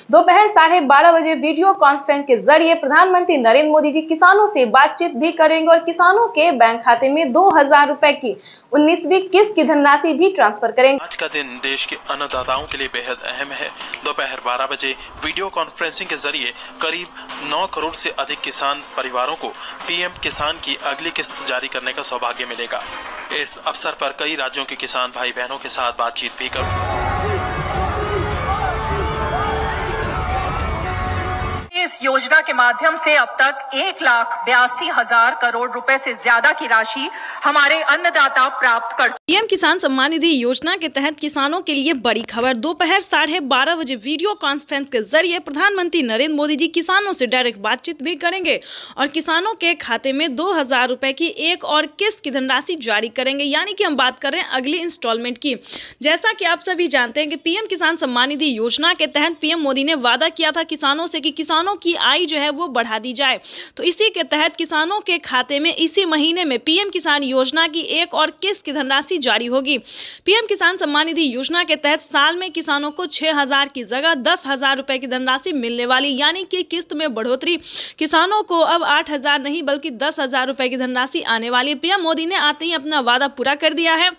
दोपहर 12:30 बजे video conference के जरिए प्रधानमंत्री नरेंद्र मोदी जी किसानों से बातचीत भी करेंगे और किसानों के बैंक खाते में 2,000 रुपए की 19वीं किस्त की धनराशि भी ट्रांसफर करेंगे। आज का दिन देश के अन्नदाताओं के लिए बेहद अहम है। दोपहर 12 बजे वीडियो कॉन्फ्रेंसिंग के जरिए करीब 9 करोड़ से अधिक किसान परिवारों को पीएम किसान की अगली किस्त जारी करने का सौभाग्य मिलेगा। इस अवसर पर कई राज्यों के किसान भाई बहनों के साथ बातचीत भी करेंगे। इस योजना के माध्यम से अब तक 1,82,000 करोड़ रुपए से ज्यादा की राशि हमारे अन्नदाता प्राप्त कर। पीएम किसान सम्मान निधि योजना के तहत किसानों के लिए बड़ी खबर। दोपहर 12:30 बजे वीडियो कॉन्फ्रेंस के जरिए प्रधानमंत्री नरेंद्र मोदी जी किसानों से डायरेक्ट बातचीत भी करेंगे और किसानों के खाते में 2,000 रुपए की एक और किस्त की धनराशि जारी करेंगे, यानी कि हम बात कर रहे हैं अगली इंस्टॉलमेंट की। जैसा कि आप सभी जानते हैं कि पीएम किसान सम्मान निधि योजना के तहत पीएम मोदी ने वादा किया था किसानों से कि किसानों की आय जो है वो बढ़ा दी जाए। तो इसी के तहत किसानों के खाते में इसी महीने में पीएम किसान योजना की एक और किस्त की धनराशि जारी होगी। पीएम किसान सम्मान निधि योजना के तहत साल में किसानों को 6,000 की जगह 10,000 रुपए की धनराशि मिलने वाली, यानी कि किस्त में बढ़ोतरी। किसानों को अब 8,000 नहीं बल्कि 10,000 रुपए की धनराशि आने वाली है। पीएम मोदी ने आते ही अपना वादा पूरा कर दिया है।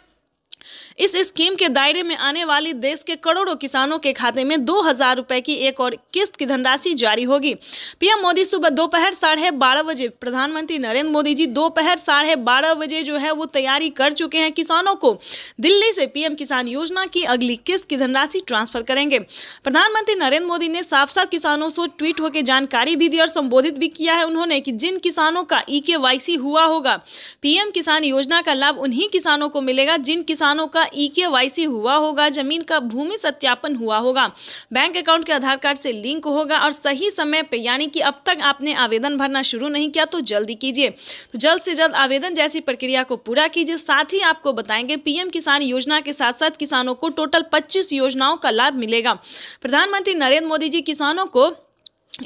इस स्कीम के दायरे में आने वाली देश के करोड़ों किसानों के खाते में 2,000 रुपए की एक और किस्त की धनराशि जारी होगी। पीएम मोदी सुबह दोपहर 12:30 बजे प्रधानमंत्री नरेंद्र मोदी जी दोपहर 12:30 बजे जो है वो तैयारी कर चुके हैं। किसानों को दिल्ली से पीएम किसान योजना की अगली किस्त की धनराशि ट्रांसफर करेंगे। प्रधानमंत्री नरेंद्र मोदी ने साफ साफ किसानों से ट्वीट होकर जानकारी भी दी और संबोधित भी किया है उन्होंने कि जिन किसानों का eKYC हुआ होगा, पीएम किसान योजना का लाभ उन्हीं किसानों को मिलेगा जिन किसानों का eKYC हुआ होगा, जमीन का भूमि सत्यापन हुआ होगा, बैंक अकाउंट के आधार कार्ड से लिंक होगा और सही समय पे, यानी कि अब तक आपने आवेदन भरना शुरू नहीं किया तो जल्दी कीजिए। तो जल्द से जल्द आवेदन जैसी प्रक्रिया को पूरा कीजिए। साथ ही आपको बताएंगे पीएम किसान योजना के साथ साथ किसानों को टोटल 25 योजनाओं का लाभ मिलेगा। प्रधानमंत्री नरेंद्र मोदी जी किसानों को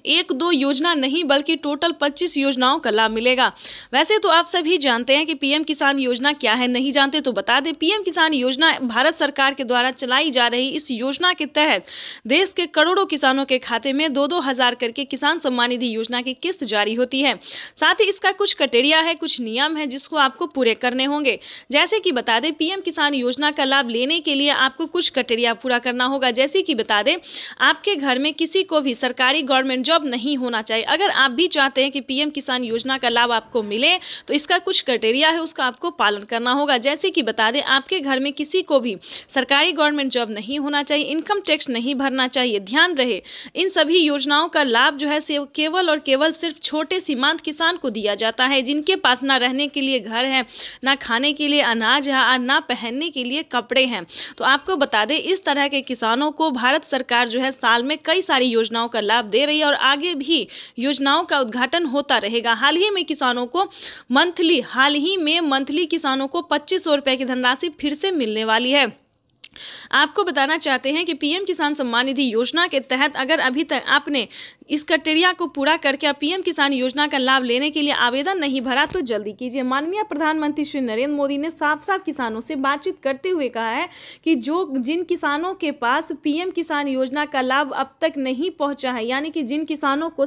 1-2 योजना नहीं बल्कि टोटल 25 योजनाओं का लाभ मिलेगा। वैसे तो आप सभी जानते हैं कि पीएम किसान योजना क्या है, नहीं जानते तो बता दें। पीएम किसान योजना भारत सरकार के द्वारा चलाई जा रही इस योजना के तहत देश के करोड़ों किसानों के खाते में 2-2 हज़ार करके किसान सम्मान निधि योजना की किस्त जारी होती है। साथ ही इसका कुछ क्राइटेरिया है, कुछ नियम है जिसको आपको पूरे करने होंगे। जैसे कि बता दें पीएम किसान योजना का लाभ लेने के लिए आपको कुछ क्राइटेरिया पूरा करना होगा। जैसे कि बता दें आपके घर में किसी को भी सरकारी गवर्नमेंट जॉब नहीं होना चाहिए। अगर आप भी चाहते हैं कि पीएम किसान योजना का लाभ आपको मिले तो इसका कुछ क्राइटेरिया है, उसका आपको पालन करना होगा। जैसे कि बता दें आपके घर में किसी को भी सरकारी गवर्नमेंट जॉब नहीं होना चाहिए, इनकम टैक्स नहीं भरना चाहिए। ध्यान रहे इन सभी योजनाओं का लाभ जो है केवल और केवल सिर्फ छोटे सीमांत किसान को दिया जाता है जिनके पास ना रहने के लिए घर है, ना खाने के लिए अनाज है और ना पहनने के लिए कपड़े हैं। तो आपको बता दें इस तरह के किसानों को भारत सरकार जो है साल में कई सारी योजनाओं का लाभ दे रही है और आगे भी योजनाओं का उद्घाटन होता रहेगा। हाल ही में मंथली किसानों को 2,500 रुपए की धनराशि फिर से मिलने वाली है। आपको बताना चाहते हैं कि पीएम किसान सम्मान निधि योजना के तहत अगर अभी तक आपने इस क्राइटेरिया को पूरा करके पीएम किसान योजना का लाभ लेने के लिए आवेदन नहीं भरा तो जल्दी कीजिए। माननीय प्रधानमंत्री श्री नरेंद्र मोदी ने साफ साफ किसानों से बातचीत करते हुए कहा है कि जिन किसानों के पास पीएम किसान योजना का लाभ अब तक नहीं पहुंचा है, यानी कि जिन किसानों को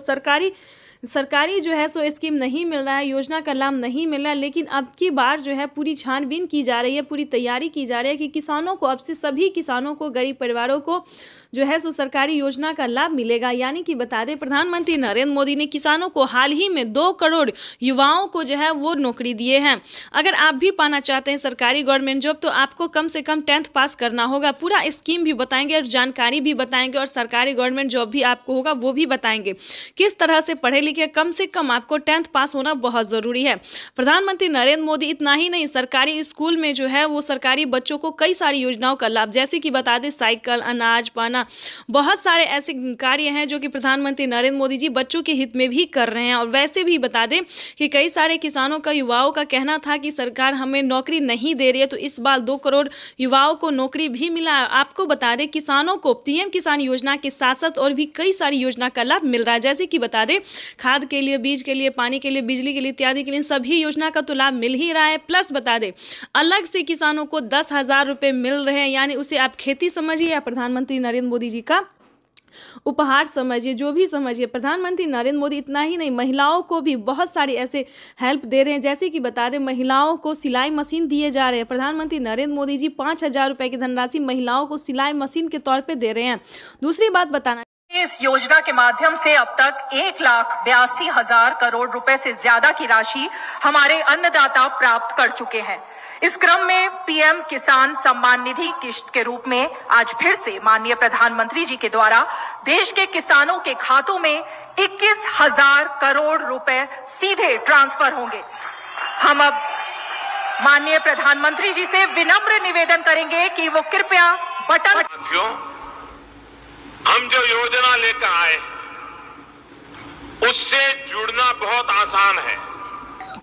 सरकारी जो है सो स्कीम नहीं मिल रहा है, योजना का लाभ नहीं मिल रहा है, लेकिन अब की बार जो है पूरी छानबीन की जा रही है, पूरी तैयारी की जा रही है कि किसानों को अब से सभी किसानों को, गरीब परिवारों को जो है सो सरकारी योजना का लाभ मिलेगा। यानी कि बता दें प्रधानमंत्री नरेंद्र मोदी ने किसानों को हाल ही में 2 करोड़ युवाओं को जो है वो नौकरी दिए हैं। अगर आप भी पाना चाहते हैं सरकारी गवर्नमेंट जॉब तो आपको कम से कम 10th पास करना होगा। पूरा स्कीम भी बताएंगे और जानकारी भी बताएंगे और सरकारी गवर्नमेंट जॉब भी आपको होगा वो भी बताएंगे। किस तरह से पढ़े लिखे, कम से कम आपको 10th पास होना बहुत ज़रूरी है। प्रधानमंत्री नरेंद्र मोदी इतना ही नहीं, सरकारी स्कूल में जो है वो सरकारी बच्चों को कई सारी योजनाओं का लाभ, जैसे कि बता दें साइकिल, अनाज, पाना, बहुत सारे ऐसे कार्य हैं जो कि प्रधानमंत्री नरेंद्र मोदी जी बच्चों के हित में भी कर रहे हैं। और वैसे भी बता दें कि कई सारे किसानों का, युवाओं का कहना था कि सरकार हमें नौकरी नहीं दे रही है, तो इस बार 2 करोड़ युवाओं को नौकरी भी मिला। आपको बता दें किसानों को पीएम किसान योजना के साथ साथ और भी कई सारी योजना का लाभ मिल रहा है। जैसे कि बता दें खाद के लिए, बीज के लिए, पानी के लिए, बिजली के लिए इत्यादि के लिए सभी योजना का तो लाभ मिल ही रहा है। प्लस बता दें अलग से किसानों को 10,000 रुपए मिल रहे हैं, यानी उसे आप खेती समझिए या प्रधानमंत्री नरेंद्र मोदी जी का उपहार समझिए, जो भी समझिए, प्रधानमंत्री नरेंद्र मोदी इतना ही नहीं, महिलाओं को भी बहुत सारी ऐसे हेल्प दे रहे हैं। जैसे कि बता दें, महिलाओं को सिलाई मशीन दिए जा रहे हैं। प्रधानमंत्री नरेंद्र मोदी जी 5,000 रुपये की धनराशि महिलाओं को सिलाई मशीन के तौर पे दे रहे हैं। दूसरी बात बताना, इस योजना के माध्यम से अब तक 1,82,000 करोड़ रुपए से ज्यादा की राशि हमारे अन्नदाता प्राप्त कर चुके हैं। इस क्रम में पीएम किसान सम्मान निधि किश्त के रूप में आज फिर से माननीय प्रधानमंत्री जी के द्वारा देश के किसानों के खातों में 21,000 करोड़ रुपए सीधे ट्रांसफर होंगे। हम अब माननीय प्रधानमंत्री जी से विनम्र निवेदन करेंगे कि वो कृपया बटन। हम जो योजना लेकर आए उससे जुड़ना बहुत आसान है।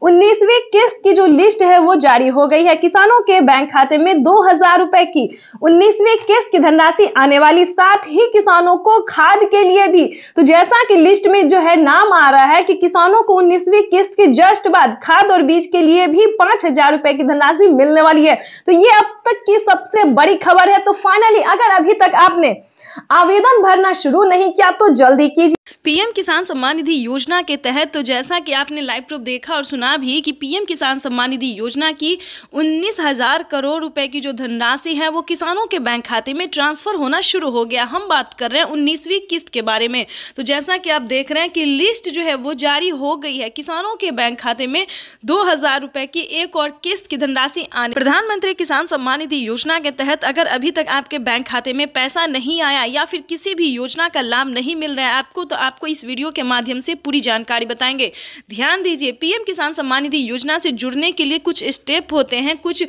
19वीं किस्त की जो लिस्ट है वो जारी हो गई है। किसानों के बैंक खाते में 2,000 रुपए की 19वीं किस्त की धनराशि आने वाली, साथ ही किसानों को खाद के लिए भी। तो जैसा कि लिस्ट में जो है नाम आ रहा है कि किसानों को 19वीं किस्त के जस्ट बाद खाद और बीज के लिए भी 5,000 रुपए की धनराशि मिलने वाली है। तो ये अब तक की सबसे बड़ी खबर है। तो फाइनली अगर अभी तक आपने आवेदन भरना शुरू नहीं किया तो जल्दी कीजिए। पीएम किसान सम्मान निधि योजना के तहत, तो जैसा कि आपने लाइव प्रूफ देखा और सुना भी कि पीएम किसान सम्मान निधि योजना की 19,000 करोड़ रुपए की जो धनराशि है वो किसानों के बैंक खाते में ट्रांसफर होना शुरू हो गया। हम बात कर रहे हैं 19वीं किस्त के बारे में। तो जैसा कि आप देख रहे हैं कि लिस्ट जो है वो जारी हो गई है। किसानों के बैंक खाते में 2,000 रुपए की एक और किस्त की धनराशि आने। प्रधानमंत्री किसान सम्मान निधि योजना के तहत अगर अभी तक आपके बैंक खाते में पैसा नहीं आया या फिर किसी भी योजना का लाभ नहीं मिल रहा है आपको, तो आपको इस वीडियो के माध्यम से पूरी जानकारी बताएंगे। ध्यान दीजिए, पीएम किसान सम्मान निधि योजना से जुड़ने के लिए कुछ स्टेप होते हैं, कुछ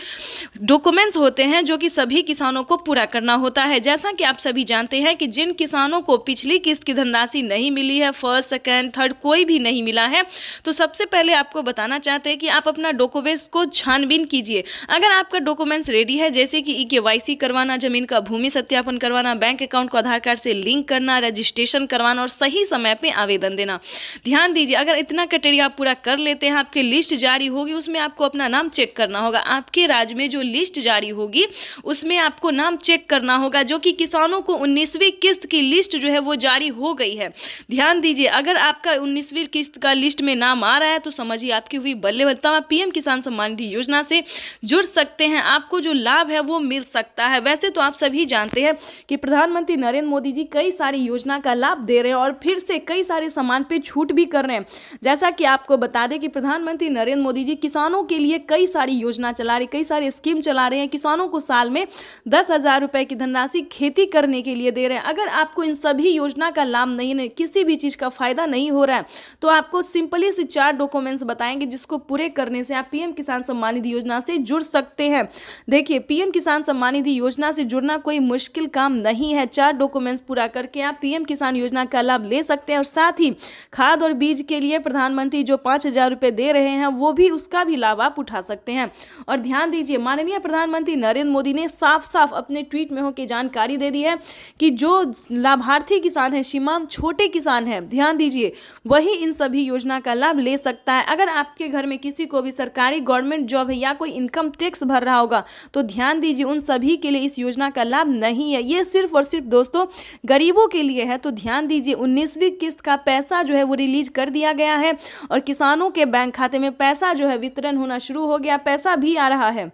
डॉक्यूमेंट्स होते हैं जो कि सभी किसानों को पूरा करना होता है। जैसा कि आप सभी जानते हैं कि जिन किसानों को पिछली किस्त की धनराशि नहीं मिली है, फर्स्ट, सेकंड, थर्ड कोई भी नहीं मिला है, तो सबसे पहले आपको बताना चाहते हैं कि आप अपना डॉक्यूमेंट्स को छानबीन कीजिए। अगर आपका डॉक्यूमेंट्स रेडी है, जैसे कि KYC करवाना, जमीन का भूमि सत्यापन करवाना, बैंक अकाउंट को आधार कार्ड से लिंक करना, रजिस्ट्रेशन करवाना और सही समय पे आवेदन देना। ध्यान दीजिए, अगर इतना क्राइटेरिया आप पूरा कर लेते हैं, आपकी लिस्ट जारी होगी, उसमें आपको अपना नाम चेक करना होगा। आपके राज्य में जो लिस्ट जारी होगी उसमें आपको नाम चेक करना होगा, जो कि किसानों को 19वीं किस्त की लिस्ट जो है वो जारी हो गई है। ध्यान दीजिए, अगर आपका 19वीं किस्त का लिस्ट में नाम आ रहा है तो समझिए आपकी हुई बल्ले बल्ले। आप पीएम किसान सम्मान निधि योजना से जुड़ सकते हैं, आपको जो लाभ है वो मिल सकता है। वैसे तो आप सभी जानते हैं कि प्रधानमंत्री नरेंद्र मोदी जी कई सारी योजना का लाभ दे रहे हैं और फिर से कई सारे सामान पे छूट भी कर रहे हैं। जैसा कि आपको बता दें कि प्रधानमंत्री नरेंद्र मोदी जी किसानों के लिए कई सारी योजना चला रहे, कई सारी स्कीम चला रहे हैं। किसानों को साल में 10,000 रुपए की धनराशि खेती करने के लिए दे रहे हैं। अगर आपको इन सभी योजना का लाभ नहीं, किसी भी चीज का फायदा नहीं हो रहा है, तो आपको सिंपली से 4 डॉक्यूमेंट्स बताएंगे जिसको पूरे करने से आप पीएम किसान सम्मान निधि योजना से जुड़ सकते हैं। देखिए, पीएम किसान सम्मान निधि योजना से जुड़ना कोई मुश्किल काम नहीं है। 4 डॉक्यूमेंट्स पूरा करके आप पीएम किसान योजना का लाभ ले सकते हैं और साथ ही खाद और बीज के लिए प्रधानमंत्री जो 5,000 रुपए दे रहे हैं वो भी, उसका भी लाभ आप उठा सकते हैं। और ध्यान दीजिए, माननीय प्रधानमंत्री नरेंद्र मोदी ने साफ साफ अपने ट्वीट में होकर जानकारी दे दी है कि जो लाभार्थी किसान है, सीमांत छोटे किसान है, ध्यान दीजिए, वही इन सभी योजना का लाभ ले सकता है। अगर आपके घर में किसी को भी सरकारी गवर्नमेंट जॉब है या कोई इनकम टैक्स भर रहा होगा तो ध्यान दीजिए, उन सभी के लिए इस योजना का लाभ नहीं है। ये सिर्फ और सिर्फ दोस्तों गरीबों के लिए है। तो ध्यान दीजिए, 19वीं किस्त का पैसा जो है वो रिलीज कर दिया गया है और किसानों के बैंक खाते में पैसा जो है वितरण होना शुरू हो गया, पैसा भी आ रहा है।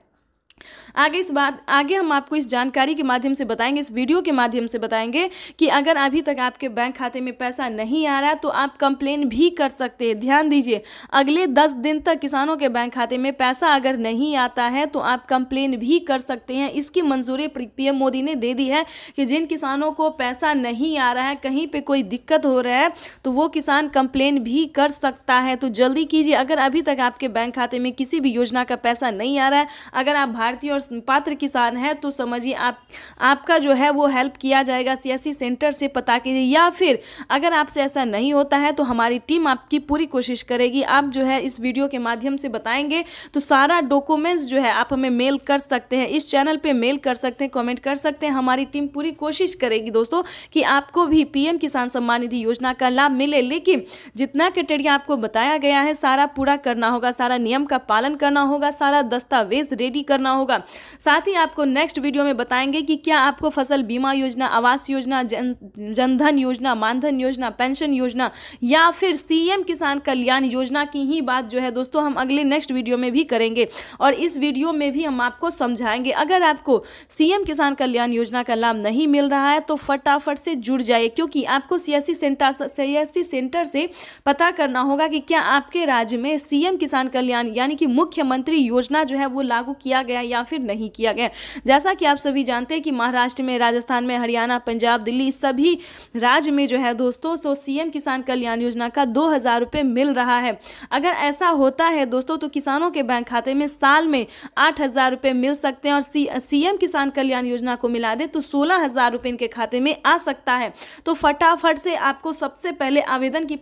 आगे हम आपको इस जानकारी के माध्यम से बताएंगे, इस वीडियो के माध्यम से बताएंगे कि अगर अभी तक आपके बैंक खाते में पैसा नहीं आ रहा है तो आप कंप्लेन भी कर सकते हैं। ध्यान दीजिए, अगले 10 दिन तक किसानों के बैंक खाते में पैसा अगर नहीं आता है तो आप कंप्लेन भी कर सकते हैं। इसकी मंजूरी पीएम मोदी ने दे दी है कि जिन किसानों को पैसा नहीं आ रहा है, कहीं पर कोई दिक्कत हो रहा है, तो वो किसान कंप्लेन भी कर सकता है। तो जल्दी कीजिए, अगर अभी तक आपके बैंक खाते में किसी भी योजना का पैसा नहीं आ रहा है, अगर आप भारतीय और पात्र किसान है तो समझिए आपका जो है वो हेल्प किया जाएगा। CSC सेंटर से पता कीजिए, या फिर अगर आपसे ऐसा नहीं होता है तो हमारी टीम आपकी पूरी कोशिश करेगी। आप जो है इस वीडियो के माध्यम से बताएंगे तो सारा डॉक्यूमेंट्स जो है आप हमें मेल कर सकते हैं, इस चैनल पे मेल कर सकते हैं, कमेंट कर सकते हैं। हमारी टीम पूरी कोशिश करेगी दोस्तों कि आपको भी पीएम किसान सम्मान निधि योजना का लाभ मिले। लेकिन जितना क्राइटेरिया आपको बताया गया है सारा पूरा करना होगा, सारा नियम का पालन करना होगा, सारा दस्तावेज रेडी करना होगा। साथ ही आपको नेक्स्ट वीडियो में बताएंगे कि क्या आपको फसल बीमा योजना, आवास योजना, जनधन योजना, मानधन योजना, पेंशन योजना या फिर सीएम किसान कल्याण योजना की ही बात जो है दोस्तों हम अगले नेक्स्ट वीडियो में भी करेंगे। और इस वीडियो में भी हम आपको समझाएंगे, अगर आपको सीएम किसान कल्याण योजना का लाभ नहीं मिल रहा है तो फटाफट से जुड़ जाइए, क्योंकि आपको सीएससी सेंटर से पता करना होगा कि क्या आपके राज्य में सीएम किसान कल्याण यानी कि मुख्यमंत्री योजना जो है वो लागू किया गया या फिर नहीं किया गया। जैसा कि आप सभी जानते हैं कि महाराष्ट्र में, राजस्थान में, हरियाणा, पंजाब, दिल्ली सभी राज्य में जो है दोस्तों तो सीएम किसान कल्याण योजना का 2000 रुपये मिल रहा है। अगर ऐसा होता है दोस्तों तो किसानों के बैंक खाते में साल में 8000 रुपये मिल सकते हैं और सीएम किसान कल्याण योजना को मिला दे तो 16000 रुपये इनके खाते में आ सकता है। तो फटाफट से आपको सबसे पहले आवेदन की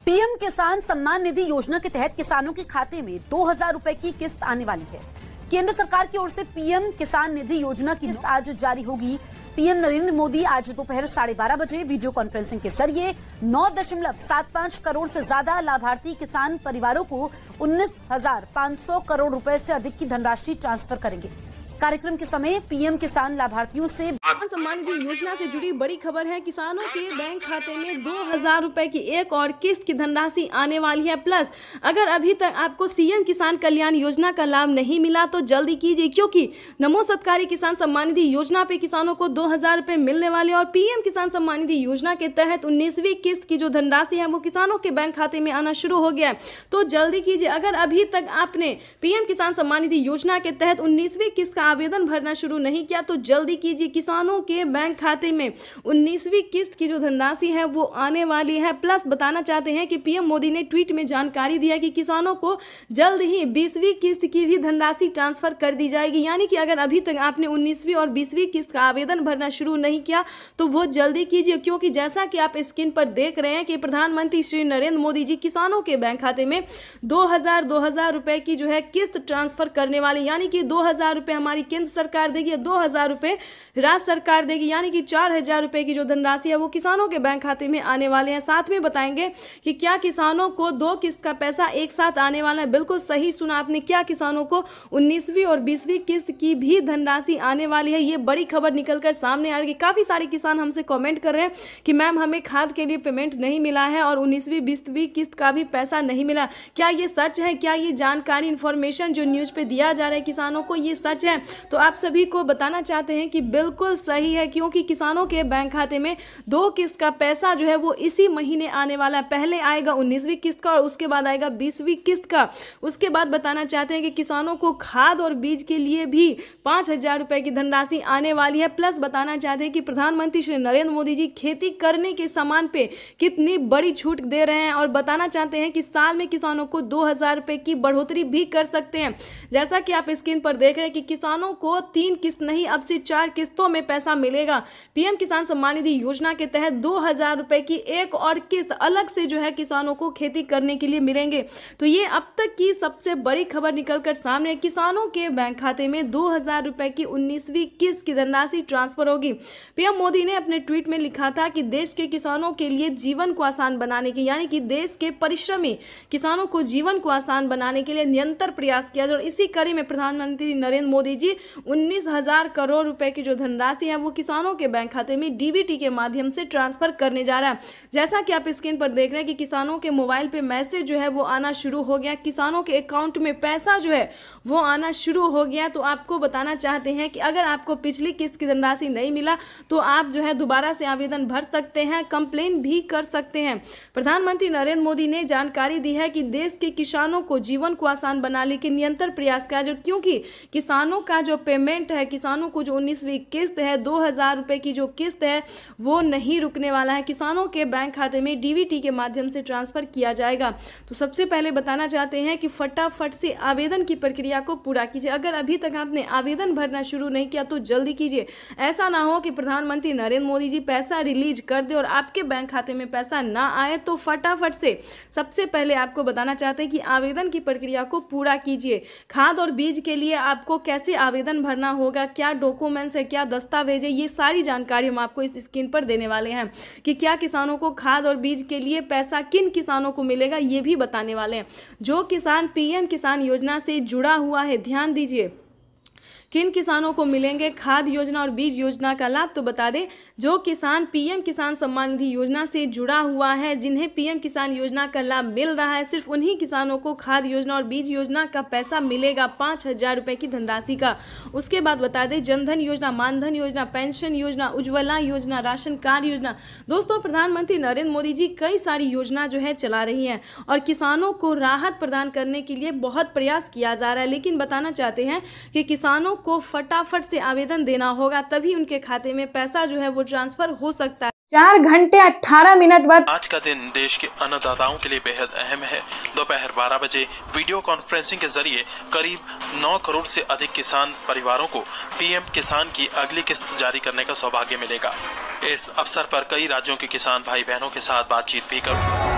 पीएम किसान सम्मान निधि योजना के तहत किसानों के खाते में 2000 रुपए की किस्त आने वाली है। केंद्र सरकार की ओर से पीएम किसान निधि योजना की किस्त आज जारी होगी। पीएम नरेंद्र मोदी आज दोपहर 12:30 बजे वीडियो कॉन्फ्रेंसिंग के जरिए 9.75 करोड़ से ज्यादा लाभार्थी किसान परिवारों को 19,500 करोड़ रुपए से अधिक की धनराशि ट्रांसफर करेंगे। कार्यक्रम के समय पीएम किसान लाभार्थियों से किसान सम्मान निधि योजना से जुड़ी बड़ी खबर है। किसानों के बैंक खाते में 2000 रुपए की एक और किस्त की धनराशि आने वाली है। प्लस अगर अभी तक आपको सीएम किसान कल्याण योजना का लाभ नहीं मिला तो जल्दी कीजिए, क्योंकि नमो सत्कारी किसान सम्मान निधि योजना पे किसानों को 2000 रुपए मिलने वाले और पीएम किसान सम्मान निधि योजना के तहत 19वीं किस्त की जो धनराशि है वो किसानों के बैंक खाते में आना शुरू हो गया है। तो जल्दी कीजिए, अगर अभी तक आपने पीएम किसान सम्मान निधि योजना के तहत 19वीं किस्त का आवेदन भरना शुरू नहीं किया तो जल्दी कीजिए। किसानों के बैंक खाते में 19वीं किस्त की जो धनराशि है वो आने वाली है। प्लस बताना चाहते हैं कि पीएम मोदी ने ट्वीट में जानकारी दी है कि किसानों को जल्द ही 20वीं किस्त की भी धनराशि ट्रांसफर कर दी जाएगी। यानी कि अगर अभी तक आपने 19वीं और 20वीं किस्त का आवेदन भरना शुरू नहीं किया तो वो जल्दी कीजिए, क्योंकि जैसा कि आप स्क्रीन पर देख रहे हैं कि प्रधानमंत्री श्री नरेंद्र मोदी जी किसानों के बैंक खाते में 2000 रुपए की जो है किस्त ट्रांसफर करने वाले, यानी कि 2000 रुपए हमारी केंद्र सरकार देगी, 2000 रुपए राज्य सरकार देगी, यानी कि 4000 रुपए की जो धनराशि है वो किसानों के बैंक खाते में आने वाले हैं। साथ में बताएंगे कि क्या किसानों को 2 किस्त का पैसा एक साथ आने वाला है। बिल्कुल सही सुना आपने, क्या किसानों को 19वीं और 20वीं किस्त की भी धनराशि आने वाली है। ये बड़ी खबर निकलकर सामने आ रही है। काफी सारे किसान हमसे कमेंट कर रहे हैं कि मैम हमें खाद के लिए पेमेंट नहीं मिला है और 19वीं 20वीं किस्त का भी पैसा नहीं मिला। क्या ये सच है? क्या ये जानकारी इन्फॉर्मेशन जो न्यूज पे दिया जा रहा है किसानों को ये सच है? तो आप सभी को बताना चाहते हैं कि बिल्कुल सही है, क्योंकि किसानों के बैंक खाते में 2 किस्त का पैसा जो है वो इसी महीने आने वाला है। पहले आएगा 19वीं किस्त का और उसके बाद आएगा 20वीं किस्त का। उसके बाद बताना चाहते हैं कि किसानों को खाद और बीज के लिए भी 5000 रुपए की धनराशि आने वाली है। प्लस बताना चाहते हैं कि प्रधानमंत्री श्री नरेंद्र मोदी जी खेती करने के सामान पे कितनी बड़ी छूट दे रहे हैं और बताना चाहते हैं कि साल में किसानों को 2000 रुपए की बढ़ोतरी भी कर सकते हैं। जैसा कि आप स्क्रीन पर देख रहे हैं कि किसानों को 3 किस्त नहीं अब से 4 किस्तों में पैसा मिलेगा। पीएम किसान सम्मान निधि योजना के तहत 2000 रुपए की एक और किस्त अलग से जो है किसानों को खेती करने के लिए मिलेंगे। तो ये अब तक की सबसे बड़ी खबर निकलकर सामने है। किसानों के बैंक खाते में 2000 रुपए की 19वीं किस्त की धनराशि ट्रांसफर होगी। पीएम मोदी ने अपने ट्वीट में लिखा था कि देश के किसानों के लिए जीवन को आसान बनाने के, यानी कि देश के परिश्रमी किसानों को जीवन को आसान बनाने के लिए निरंतर प्रयास किया जाए। और इसी कड़ी में प्रधानमंत्री नरेंद्र मोदी जी 19,000 करोड़ रुपए की जो धनराशि है वो किसानों के बैंक खाते में डीबीटी के माध्यम से ट्रांसफर करने जा रहा है। जैसा कि आप स्क्रीन पर देख रहे हैं कि किसानों के मोबाइल पे मैसेज जो है वो आना शुरू हो गया, किसानों के अकाउंट में पैसा जो है वो आना शुरू हो गया। तो आपको बताना चाहते हैं कि अगर आपको पिछली किस्त की धनराशि नहीं मिला तो आप जो है दोबारा से आवेदन भर सकते हैं, कंप्लेन भी कर सकते हैं। प्रधानमंत्री नरेंद्र मोदी ने जानकारी दी है कि देश के किसानों को जीवन को आसान बनाने के निरंतर प्रयास किया जाए, क्योंकि किसानों का जो पेमेंट है, किसानों को जो 19वीं किस्त है 2000 रुपए की जो किस्त है वो नहीं रुकने वाला है। किसानों के बैंक खाते में डीबीटी के माध्यम से ट्रांसफर किया जाएगा। तो सबसे पहले बताना चाहते हैं कि फटाफट से आवेदन की प्रक्रिया को पूरा कीजिए। अगर अभी तक आपने आवेदन भरना शुरू नहीं किया तो जल्दी कीजिए। ऐसा ना हो कि प्रधानमंत्री नरेंद्र मोदी जी पैसा रिलीज कर दे और आपके बैंक खाते में पैसा ना आए। तो फटाफट से सबसे पहले आपको बताना चाहते हैं कि आवेदन की प्रक्रिया को पूरा कीजिए। खाद और बीज के लिए आपको कैसे आवेदन भरना होगा, क्या डॉक्यूमेंट्स है, क्या दस्तावेज है, ये सारी जानकारी हम आपको इस स्क्रीन पर देने वाले हैं। कि क्या किसानों को खाद और बीज के लिए पैसा किन किसानों को मिलेगा ये भी बताने वाले हैं। जो किसान पीएम किसान योजना से जुड़ा हुआ है, ध्यान दीजिए, किन किसानों को मिलेंगे खाद योजना और बीज योजना का लाभ। तो बता दें, जो किसान पीएम किसान सम्मान निधि योजना से जुड़ा हुआ है, जिन्हें पीएम किसान योजना का लाभ मिल रहा है, सिर्फ उन्हीं किसानों को खाद योजना और बीज योजना का पैसा मिलेगा 5,000 रुपये की धनराशि का। उसके बाद बता दें, जनधन योजना, मानधन योजना, पेंशन योजना, उज्ज्वला योजना, राशन कार्ड योजना। दोस्तों, प्रधानमंत्री नरेंद्र मोदी जी कई सारी योजना जो है चला रही हैं और किसानों को राहत प्रदान करने के लिए बहुत प्रयास किया जा रहा है। लेकिन बताना चाहते हैं कि किसानों को फटाफट से आवेदन देना होगा, तभी उनके खाते में पैसा जो है वो ट्रांसफर हो सकता है। 4 घंटे 18 मिनट बाद आज का दिन देश के अन्नदाताओं के लिए बेहद अहम है। दोपहर 12 बजे वीडियो कॉन्फ्रेंसिंग के जरिए करीब 9 करोड़ से अधिक किसान परिवारों को पीएम किसान की अगली किस्त जारी करने का सौभाग्य मिलेगा। इस अवसर पर कई राज्यों के किसान भाई बहनों के साथ बातचीत भी करूंगा।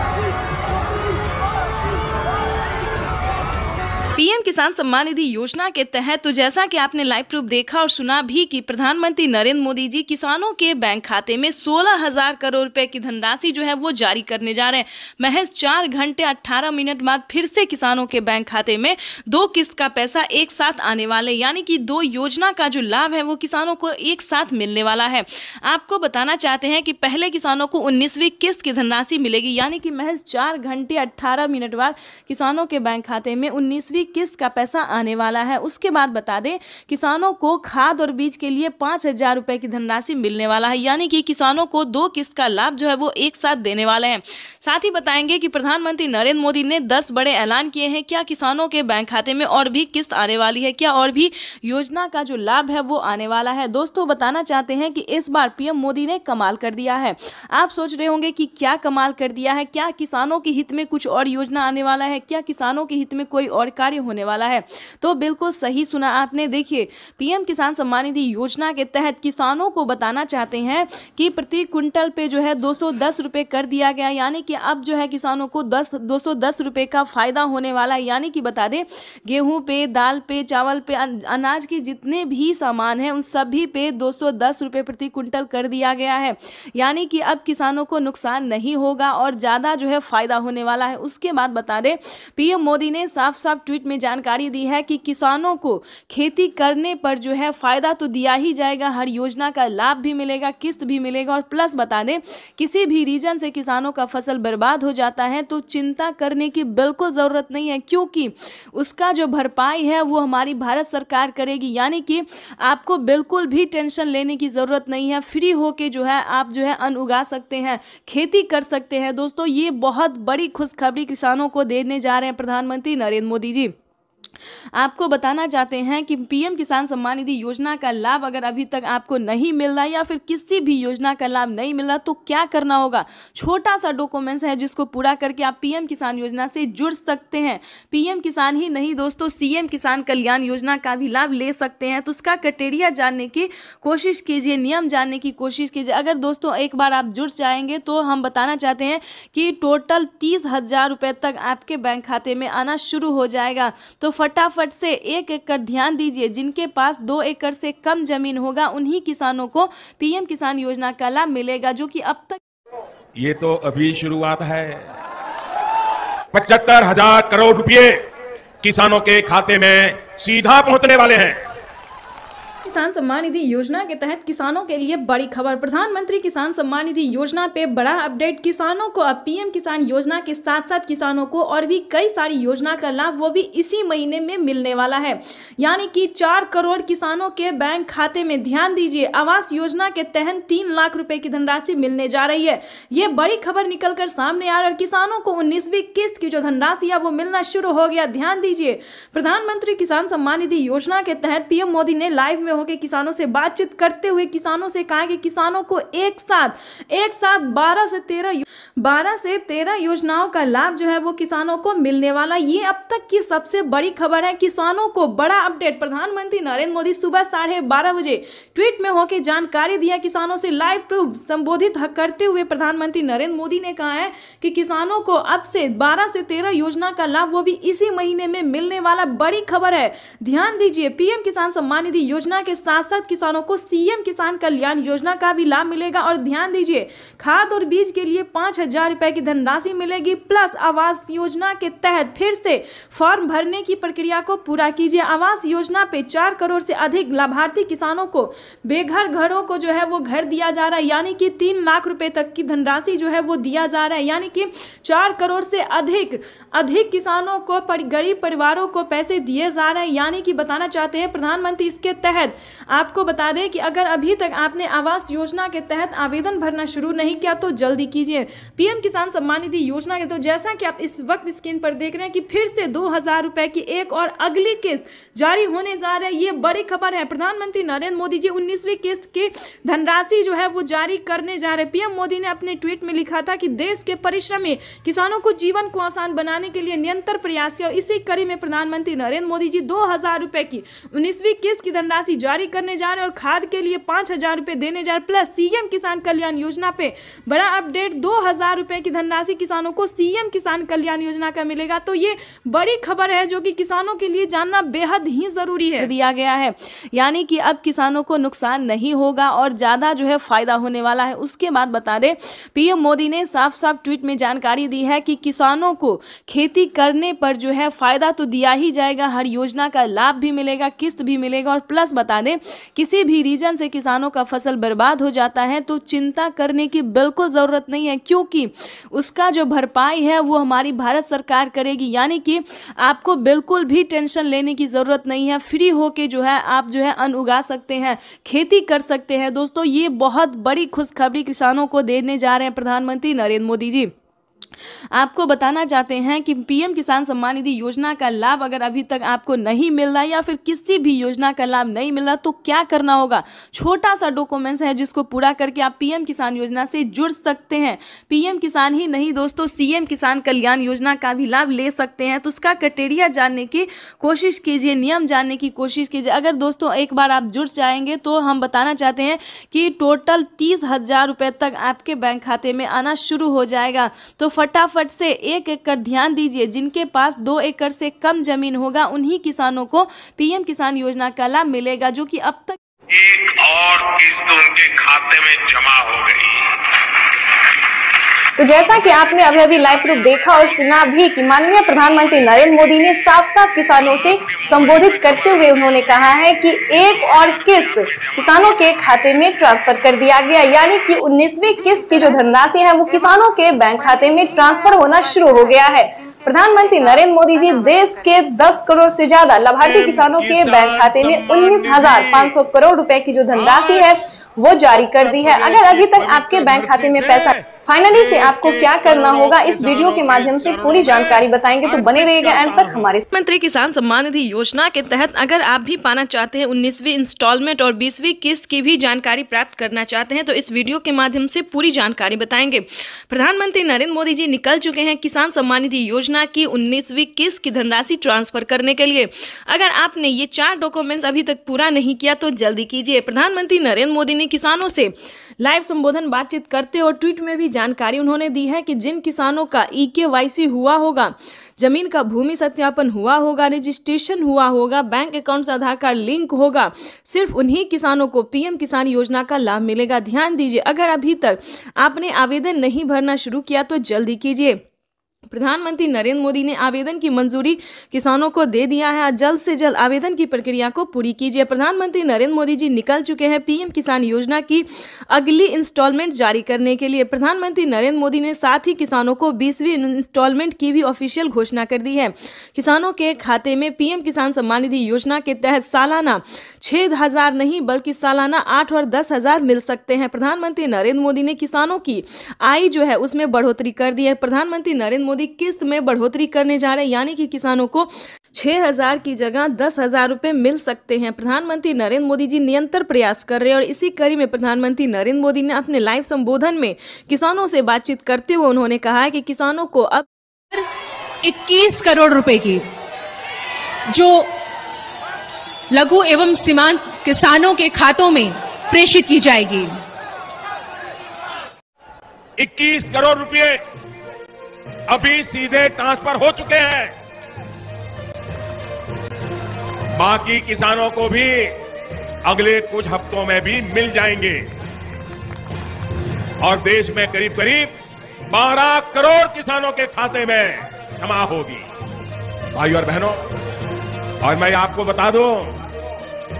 पीएम किसान सम्मान निधि योजना के तहत तो जैसा कि आपने लाइव प्रूफ देखा और सुना भी कि प्रधानमंत्री नरेंद्र मोदी जी किसानों के बैंक खाते में 16,000 करोड़ रुपए की धनराशि जो है वो जारी करने जा रहे हैं। महज 4 घंटे 18 मिनट बाद फिर से किसानों के बैंक खाते में 2 किस्त का पैसा एक साथ आने वाले, यानी कि 2 योजना का जो लाभ है वो किसानों को एक साथ मिलने वाला है। आपको बताना चाहते हैं कि पहले किसानों को 19वीं किस्त की धनराशि मिलेगी, यानी कि महज 4 घंटे 18 मिनट बाद किसानों के बैंक खाते में 19वीं किस्त का पैसा आने वाला है। उसके बाद बता दें, किसानों को खाद और बीज के लिए 5,000 रुपए की धनराशि मिलने वाला है, यानी कि किसानों को 2 किस्त का लाभ जो है वो एक साथ देने वाले हैं। साथ ही बताएंगे कि प्रधानमंत्री नरेंद्र मोदी ने 10 बड़े ऐलान किए हैं। क्या किसानों के बैंक खाते में और भी किस्त आने वाली है? क्या और भी योजना का जो लाभ है वो आने वाला है? दोस्तों, बताना चाहते हैं कि इस बार पीएम मोदी ने कमाल कर दिया है। आप सोच रहे होंगे कि क्या कमाल कर दिया है, क्या किसानों के हित में कुछ और योजना आने वाला है, क्या किसानों के हित में कोई और कार्य होने वाला है? तो बिल्कुल सही सुना आपने। देखिए, पीएम किसान सम्मान निधि योजना के तहत किसानों को बताना चाहते हैं कि प्रति क्विंटल पे जो है 210 रुपए कर दिया गया, यानी कि अब जो है किसानों को 210 रुपए का फायदा होने वाला है। यानी कि बता दें, गेहूं पे, दाल पे, चावल पे, अनाज के जितने भी सामान हैं उन सभी पे 210 रुपए प्रति क्विंटल कर दिया गया है, यानी कि अब किसानों को नुकसान नहीं होगा और ज्यादा जो है फायदा होने वाला है। उसके बाद बता दें, पीएम मोदी ने साफ साफ ट्वीट में जानकारी दी है कि किसानों को खेती करने पर जो है फायदा तो दिया ही जाएगा, हर योजना का लाभ भी मिलेगा, किस्त भी मिलेगा और प्लस बता दें, किसी भी रीजन से किसानों का फसल बर्बाद हो जाता है तो चिंता करने की बिल्कुल जरूरत नहीं है, क्योंकि उसका जो भरपाई है वो हमारी भारत सरकार करेगी। यानी कि आपको बिल्कुल भी टेंशन लेने की जरूरत नहीं है, फ्री होके जो है आप जो है अन्न उगा सकते हैं, खेती कर सकते हैं। दोस्तों, ये बहुत बड़ी खुशखबरी किसानों को देने जा रहे हैं प्रधानमंत्री नरेंद्र मोदी जी। आपको बताना चाहते हैं कि पीएम किसान सम्मान निधि योजना का लाभ अगर अभी तक आपको नहीं मिल रहा या फिर किसी भी योजना का लाभ नहीं मिल रहा तो क्या करना होगा। छोटा सा डॉक्यूमेंट्स है जिसको पूरा करके आप पीएम किसान योजना से जुड़ सकते हैं। पीएम किसान ही नहीं दोस्तों, सीएम किसान कल्याण योजना का भी लाभ ले सकते हैं। तो उसका क्राइटेरिया जानने की कोशिश कीजिए, नियम जानने की कोशिश कीजिए। अगर दोस्तों एक बार आप जुड़ जाएंगे तो हम बताना चाहते हैं कि टोटल 30,000 रुपये तक आपके बैंक खाते में आना शुरू हो जाएगा। तो फटाफट से 1 एकड़ ध्यान दीजिए, जिनके पास 2 एकड़ से कम जमीन होगा उन्हीं किसानों को पीएम किसान योजना का लाभ मिलेगा, जो कि अब तक ये तो अभी शुरुआत है। 75,000 करोड़ रुपए किसानों के खाते में सीधा पहुंचने वाले हैं। किसान सम्मान निधि योजना के तहत किसानों के लिए बड़ी खबर। प्रधानमंत्री किसान सम्मान निधि योजना पे बड़ा अपडेट। किसानों को अब पीएम किसान योजना के साथ साथ किसानों को और भी कई सारी योजना का लाभ वो भी इसी महीने में मिलने वाला है। यानी कि 4 करोड़ किसानों के बैंक खाते में, ध्यान दीजिए, आवास योजना के तहत 3 लाख रुपए की धनराशि मिलने जा रही है। ये बड़ी खबर निकलकर सामने आ रही है और किसानों को 19वीं किस्त की जो धनराशि है वो मिलना शुरू हो गया। ध्यान दीजिए, प्रधानमंत्री किसान सम्मान निधि योजना के तहत पीएम मोदी ने लाइव में के किसानों से बातचीत करते हुए किसानों से कहा कि किसानों को एक साथ 12 से 13 योजनाओं का लाभ जो है वो किसानों को मिलने वाला। ये अब तक की सबसे बड़ी खबर है। किसानों को बड़ा अपडेट। प्रधानमंत्री नरेंद्र मोदी सुबह 12:30 बजे ट्वीट में होकर जानकारी दिया। किसानों से लाइव प्रूफ संबोधित करते हुए प्रधानमंत्री नरेंद्र मोदी ने कहा है कि किसानों को अब से 12 से 13 योजना का लाभ वो भी इसी महीने में मिलने वाला। बड़ी खबर है, ध्यान दीजिए। पीएम किसान सम्मान निधि योजना के के साथ साथ किसानों को सीएम किसान कल्याण योजना का भी लाभ मिलेगा। और ध्यान दीजिए, खाद और बीज के लिए 5,000 रुपए की धनराशि मिलेगी, प्लस आवास योजना के तहत फिर से फॉर्म भरने की प्रक्रिया को पूरा कीजिए। आवास योजना पे 4 करोड़ से अधिक लाभार्थी किसानों को बेघर घरों को जो है वो घर दिया जा रहा है, यानी कि 3 लाख रुपए तक की धनराशि जो है वो दिया जा रहा है, यानी कि 4 करोड़ से अधिक किसानों को, गरीब परिवारों को पैसे दिए जा रहे हैं। यानी कि बताना चाहते हैं प्रधानमंत्री इसके तहत आपको बता दें कि अगर अभी तक आपने आवास योजना के तहत आवेदन भरना शुरू नहीं किया तो जल्दी कीजिए। पीएम किसान सम्मान निधि योजना के तो जैसा कि आप इस वक्त स्क्रीन पर देख रहे हैं कि फिर से 2,000 रुपए की एक और अगली किस्त जारी होने जा रही है। ये बड़ी खबर है। प्रधानमंत्री नरेंद्र मोदी जी 19वीं किस्त की धनराशि जो है वो जारी करने जा रहे हैं। पीएम मोदी ने अपने ट्वीट में लिखा था कि देश के परिश्रमी किसानों को जीवन को आसान बनाने के लिए निरंतर प्रयास किया। इसी कड़ी में प्रधानमंत्री नरेंद्र मोदी जी 2,000 रुपए की 19वीं किस्त की धनराशि जारी करने जा रहे हैं और खाद के लिए 5,000 रुपए देने जा रहे, प्लस सीएम किसान कल्याण योजना पे बड़ा अपडेट, 2,000 रुपए की धनराशि किसानों को सीएम किसान कल्याण योजना का मिलेगा। तो ये बड़ी खबर है जो कि किसानों के लिए जानना बेहद ही जरूरी है। दिया गया है, यानी कि अब किसानों को नुकसान नहीं होगा और ज्यादा जो है फायदा होने वाला है। उसके बाद बता दें, पीएम मोदी ने साफ साफ ट्वीट में जानकारी दी है कि किसानों को खेती करने पर जो है फायदा तो दिया ही जाएगा, हर योजना का लाभ भी मिलेगा, किस्त भी मिलेगा। और प्लस बता दें, किसी भी रीजन से किसानों का फसल बर्बाद हो जाता है तो चिंता करने की बिल्कुल जरूरत नहीं है, क्योंकि उसका जो भरपाई है वो हमारी भारत सरकार करेगी। यानी कि आपको बिल्कुल भी टेंशन लेने की जरूरत नहीं है, फ्री होके जो है आप जो है अन्न उगा सकते हैं, खेती कर सकते हैं। दोस्तों, ये बहुत बड़ी खुशखबरी किसानों को देने जा रहे हैं प्रधानमंत्री नरेंद्र मोदी जी। आपको बताना चाहते हैं कि पीएम किसान सम्मान निधि योजना का लाभ अगर अभी तक आपको नहीं मिल रहा या फिर किसी भी योजना का लाभ नहीं मिल रहा तो क्या करना होगा। छोटा सा डॉक्यूमेंट्स है जिसको पूरा करके आप पीएम किसान योजना से जुड़ सकते हैं। पीएम किसान ही नहीं दोस्तों, सीएम किसान कल्याण योजना का भी लाभ ले सकते हैं। तो उसका क्राइटेरिया जानने की कोशिश कीजिए, नियम जानने की कोशिश कीजिए। अगर दोस्तों एक बार आप जुड़ जाएंगे तो हम बताना चाहते हैं कि टोटल 30,000 रुपए तक आपके बैंक खाते में आना शुरू हो जाएगा। तो फटाफट से 1 एकड़ ध्यान दीजिए, जिनके पास 2 एकड़ से कम जमीन होगा उन्हीं किसानों को पीएम किसान योजना का लाभ मिलेगा, जो कि अब तक एक और किस्त उनके खाते में जमा हो गई। तो जैसा कि आपने अभी लाइव प्रूफ देखा और सुना भी कि माननीय प्रधानमंत्री नरेंद्र मोदी ने साफ साफ किसानों से संबोधित करते हुए उन्होंने कहा है कि एक और किस्त किसानों के खाते में ट्रांसफर कर दिया गया, यानी कि 19वीं किस्त की जो धनराशि है वो किसानों के बैंक खाते में ट्रांसफर होना शुरू हो गया है। प्रधानमंत्री नरेंद्र मोदी जी देश के 10 करोड़ से ज्यादा लाभार्थी किसानों के बैंक खाते में 19,500 करोड़ रुपए की जो धनराशि है वो जारी कर दी है। अगर अभी तक आपके बैंक खाते में पैसा फाइनली से आपको क्या करना होगा, इस वीडियो के माध्यम से पूरी जानकारी बताएंगे, तो बने रहिएगा एंड तक हमारे। प्रधानमंत्री किसान सम्मान निधि योजना के तहत अगर आप भी पाना चाहते हैं 19वीं इंस्टॉलमेंट और 20वीं किस्त की भी जानकारी प्राप्त करना चाहते हैं तो इस वीडियो के माध्यम से पूरी जानकारी बताएंगे। प्रधानमंत्री नरेंद्र मोदी जी निकल चुके हैं किसान सम्मान निधि योजना की 19वीं किस्त की धनराशि ट्रांसफर करने के लिए। अगर आपने ये 4 डॉक्यूमेंट्स अभी तक पूरा नहीं किया तो जल्दी कीजिए। प्रधानमंत्री नरेंद्र मोदी ने किसानों से लाइव संबोधन बातचीत करते और ट्वीट में भी जानकारी उन्होंने दी है कि जिन किसानों का EKYC हुआ होगा, जमीन का भूमि सत्यापन हुआ होगा, रजिस्ट्रेशन हुआ होगा, बैंक अकाउंट से आधार कार्ड लिंक होगा, सिर्फ उन्हीं किसानों को पीएम किसान योजना का लाभ मिलेगा। ध्यान दीजिए, अगर अभी तक आपने आवेदन नहीं भरना शुरू किया तो जल्दी कीजिए। प्रधानमंत्री नरेंद्र मोदी ने आवेदन की मंजूरी किसानों को दे दिया है। जल्द से जल्द आवेदन की प्रक्रिया को पूरी कीजिए। प्रधानमंत्री नरेंद्र मोदी जी निकल चुके हैं पीएम किसान योजना की अगली इंस्टॉलमेंट जारी करने के लिए। प्रधानमंत्री नरेंद्र मोदी ने साथ ही किसानों को 20वीं इंस्टॉलमेंट की भी ऑफिशियल घोषणा कर दी है। किसानों के खाते में पीएम किसान सम्मान निधि योजना के तहत सालाना 6,000 नहीं बल्कि सालाना 8 और 10,000 मिल सकते हैं। प्रधानमंत्री नरेंद्र मोदी ने किसानों की आय जो है उसमें बढ़ोतरी कर दी है। प्रधानमंत्री नरेंद्र मोदी किस्त में बढ़ोतरी करने जा रहे हैं, यानी कि किसानों को 6,000 की जगह 10,000 रुपए मिल सकते हैं। प्रधानमंत्री नरेंद्र मोदी जी निरंतर प्रयास कर रहे हैं और इसी कड़ी में प्रधानमंत्री नरेंद्र मोदी ने अपने लाइव संबोधन में किसानों से बातचीत करते हुए उन्होंने कहा है कि किसानों को अब 21 करोड़ रुपए की जो लघु एवं सीमांत किसानों के खातों में प्रेषित की जाएगी। 21 करोड़ रुपए अभी सीधे ट्रांसफर हो चुके हैं। बाकी किसानों को भी अगले कुछ हफ्तों में भी मिल जाएंगे और देश में करीब करीब 12 करोड़ किसानों के खाते में जमा होगी। भाइयों और बहनों, और मैं आपको बता दूं,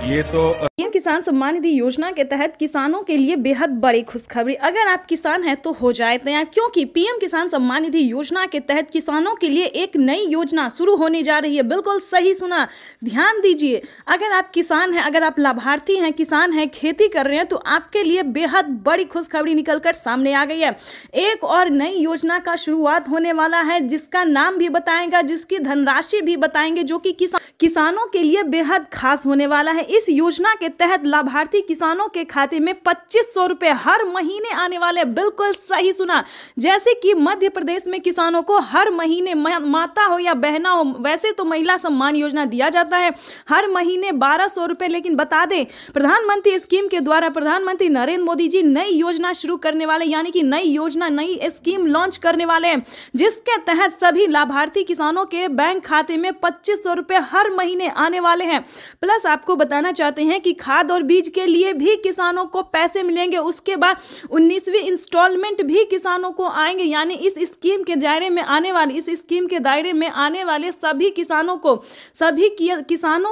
ये तो पीएम किसान सम्मान निधि योजना के तहत किसानों के लिए बेहद बड़ी खुशखबरी। अगर आप किसान हैं तो हो जाए तैयार, क्योंकि पीएम किसान सम्मान निधि योजना के तहत किसानों के लिए एक नई योजना शुरू होने जा रही है। बिल्कुल सही सुना, ध्यान दीजिए। अगर आप किसान हैं, अगर आप लाभार्थी हैं, किसान हैं, खेती कर रहे हैं, तो आपके लिए बेहद बड़ी खुशखबरी निकलकर सामने आ गई है। एक और नई योजना का शुरुआत होने वाला है, जिसका नाम भी बताएगा, जिसकी धनराशि भी बताएंगे, जो कि किसानों के लिए बेहद खास होने वाला है। इस योजना के तहत लाभार्थी किसानों के खाते में 2500 रुपए हर महीने आने वाले। बिल्कुल सही सुना। जैसे कि मध्य प्रदेश में किसानों को हर महीने, माता हो या बहना हो, वैसे तो महिला सम्मान योजना दिया जाता है, हर महीने 1200 रुपए। लेकिन बता दें, प्रधानमंत्री स्कीम के द्वारा प्रधानमंत्री नरेंद्र मोदी जी नई योजना शुरू करने वाले, यानी कि नई योजना, नई स्कीम लॉन्च करने वाले हैं, जिसके तहत सभी लाभार्थी किसानों के बैंक खाते में 2500 रुपए हर महीने आने वाले हैं। प्लस आपको बताना चाहते हैं कि खाद और बीज के लिए भी किसानों को पैसे मिलेंगे। उसके बाद 19वीं इंस्टॉलमेंट भी किसानों को आएंगे, यानी इस स्कीम के दायरे में आने वाले, इस स्कीम के दायरे में आने वाले सभी किसानों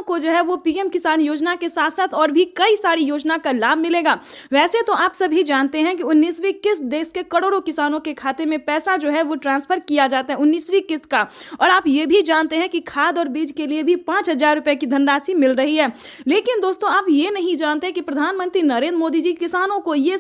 को जो है वो पीएम किसान योजना के साथ साथ और भी कई सारी योजना का लाभ मिलेगा। वैसे तो आप सभी जानते हैं कि 19वीं किस्त देश के करोड़ों किसानों के खाते में पैसा जो है वो ट्रांसफर किया जाता है 19वीं किस्त का। और आप ये भी जानते हैं कि खाद और बीज के लिए भी 5000 रुपए की धनराशि मिल रही है। लेकिन दोस्तों, आप ये नहीं जानते कि प्रधानमंत्री नरेंद्र मोदी जी किसानों को ये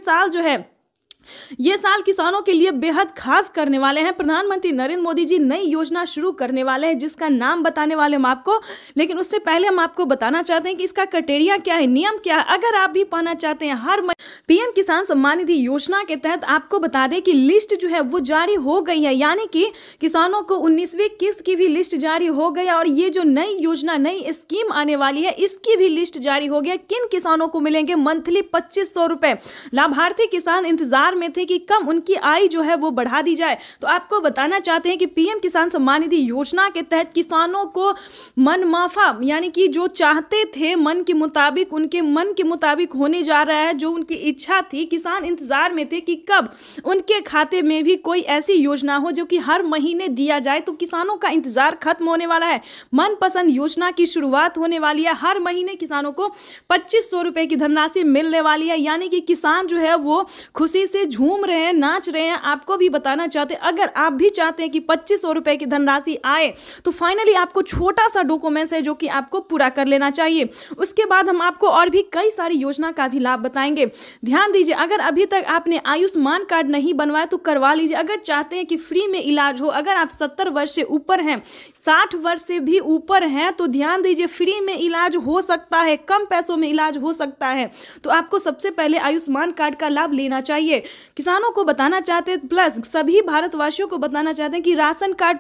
साल किसानों के लिए बेहद खास करने वाले हैं। प्रधानमंत्री नरेंद्र मोदी जी नई योजना शुरू करने वाले हैं, जिसका नाम बताने वाले हम आपको। लेकिन उससे पहले हम आपको बताना चाहते हैं कि इसका क्राइटेरिया क्या है, नियम क्या है। अगर आप भी पाना चाहते हैं हर पीएम किसान सम्मान निधि योजना के तहत, आपको बता दें कि लिस्ट जो है वो जारी हो गई है, यानी कि किसानों को 19वीं किस्त की भी लिस्ट जारी हो गई और ये जो नई योजना, नई स्कीम आने वाली है, इसकी भी लिस्ट जारी हो गई। किन किसानों को मिलेंगे मंथली 2500 रुपए। लाभार्थी किसान इंतजार में थे कि कम उनकी आय जो है वो बढ़ा दी जाए। तो आपको बताना चाहते हैं कि पीएम किसान सम्मान निधि योजना के तहत किसानों को मनमाफा, यानी कि जो चाहते थे मन के मुताबिक, उनके मन के मुताबिक होने जा रहा है। जो उनकी इच्छा थी, किसान इंतजार में थे कि कब उनके खाते में भी कोई ऐसी योजना हो जो कि हर महीने दिया जाए। तो किसानों का इंतजार खत्म होने वाला है। मनपसंद योजना की शुरुआत होने वाली है। हर महीने किसानों को 2500 रुपए की धनराशि मिलने वाली है, यानी कि किसान जो है वो खुशी से झूम रहे हैं, नाच रहे हैं। आपको भी बताना चाहते हैं, अगर आप भी चाहते हैं कि 2500 रुपए की धनराशि आए, तो फाइनली आपको छोटा सा डॉक्यूमेंट्स है जो कि आपको पूरा कर लेना चाहिए। उसके बाद हम आपको और भी कई सारी योजना का भी लाभ बताएंगे। ध्यान दीजिए, अगर अभी तक आपने आयुष्मान कार्ड नहीं बनवाया तो करवा लीजिए। अगर चाहते हैं कि फ्री में इलाज हो, अगर आप 70 वर्ष से ऊपर हैं, 60 वर्ष से भी ऊपर हैं, तो ध्यान दीजिए, फ्री में इलाज हो सकता है, कम पैसों में इलाज हो सकता है। तो आपको सबसे पहले आयुष्मान कार्ड का लाभ लेना चाहिए। किसानों को बताना चाहते हैं, प्लस सभी भारतवासियों को बताना चाहते हैं कि राशन कार्ड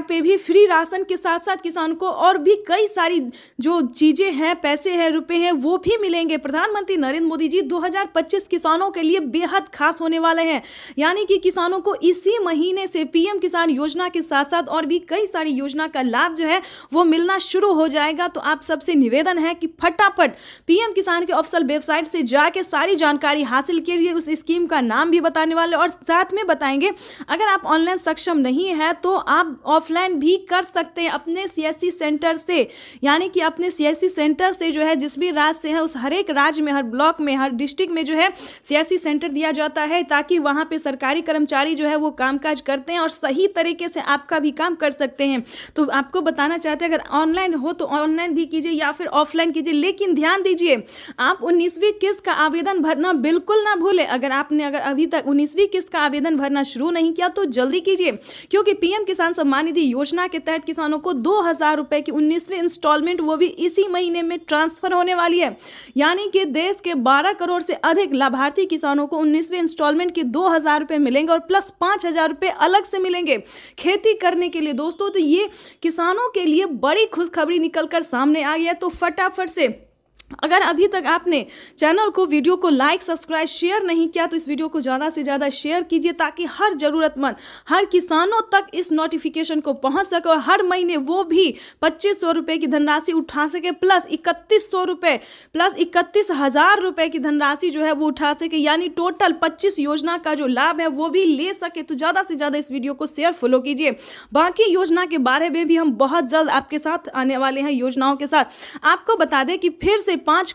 पे भी फ्री राशन के साथ साथ किसान को और भी कई सारी जो चीजें हैं, पैसे हैं, रुपए हैं, वो भी मिलेंगे। प्रधानमंत्री नरेंद्र मोदी जी 2025 किसानों के लिए बेहद खास होने वाले हैं, यानी कि किसानों को इसी महीने से पीएम किसान योजना के साथ साथ और भी कई सारी योजना का लाभ जो है वो मिलना शुरू हो जाएगा। तो आप सबसे निवेदन है कि फटाफट पीएम किसान के ऑफिशियल वेबसाइट से जाके सारी जानकारी हासिल कीजिए। उस स्कीम का नाम भी बताने वाले और साथ में बताएंगे, अगर आप ऑनलाइन सक्षम नहीं है तो आप ऑफलाइन भी कर सकते हैं अपने सीएससी सेंटर से, यानी कि अपने सीएससी सेंटर से जो है जिस भी राज्य से है, उस हर एक राज्य में, हर ब्लॉक में, हर डिस्ट्रिक्ट में जो है सीएससी सेंटर दिया जाता है, ताकि वहां पे सरकारी कर्मचारी जो है वो कामकाज करते हैं और सही तरीके से आपका भी काम कर सकते हैं। तो आपको बताना चाहते हैं, अगर ऑनलाइन हो तो ऑनलाइन भी कीजिए या फिर ऑफलाइन कीजिए। लेकिन ध्यान दीजिए, आप 19वीं किस्त का आवेदन भरना बिल्कुल ना भूलें। अगर अभी तक 19वीं किस्त का आवेदन भरना शुरू नहीं किया तो जल्दी कीजिए, क्योंकि पीएम किसान सम्मान निधि योजना के तहत किसानों को 2000 रुपए की 19वीं इंस्टॉलमेंट वो भी इसी महीने में ट्रांसफर होने वाली है। यानी कि देश के 12 करोड़ से अधिक लाभार्थी किसानों को 19वीं इंस्टॉलमेंट के 2000 रुपए मिलेंगे और प्लस 5000 रुपए अलग से मिलेंगे खेती करने के लिए। दोस्तों, तो ये किसानों के लिए बड़ी खुशखबरी निकलकर सामने आई है। तो फटाफट से अगर अभी तक आपने चैनल को, वीडियो को लाइक, सब्सक्राइब, शेयर नहीं किया तो इस वीडियो को ज़्यादा से ज़्यादा शेयर कीजिए ताकि हर ज़रूरतमंद, हर किसानों तक इस नोटिफिकेशन को पहुंच सके और हर महीने वो भी 2500 रुपये की धनराशि उठा सके, प्लस 3100 रुपये, प्लस 31,000 रुपये की धनराशि जो है वो उठा सके, यानी टोटल 25 योजना का जो लाभ है वो भी ले सके। तो ज़्यादा से ज़्यादा इस वीडियो को शेयर, फॉलो कीजिए। बाकी योजना के बारे में भी हम बहुत जल्द आपके साथ आने वाले हैं योजनाओं के साथ। आपको बता दें कि फिर से 5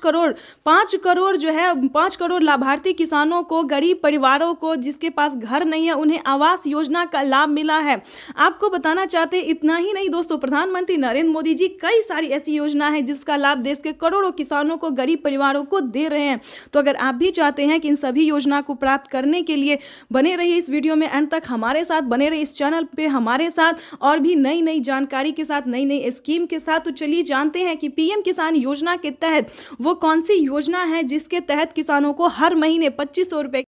करोड़ जो है 5 करोड़ लाभार्थी किसानों को, गरीब परिवारों को जिसके पास घर नहीं है, उन्हें आवास योजना का लाभ मिला है। आपको बताना चाहते हैं, इतना ही नहीं दोस्तों, प्रधानमंत्री नरेंद्र मोदी जी कई सारी ऐसी योजना है जिसका लाभ देश के करोड़ों किसानों को, गरीब परिवारों को दे रहे हैं। तो अगर आप भी चाहते हैं कि इन सभी योजना को प्राप्त करने के लिए बने रहिए इस वीडियो में अंत तक, हमारे साथ बने रहिए इस चैनल पे हमारे साथ, और भी नई नई जानकारी के साथ, नई नई स्कीम के साथ। तो चलिए जानते हैं कि पीएम किसान योजना के तहत वो कौन सी योजना है जिसके तहत किसानों को हर महीने 2500 रुपये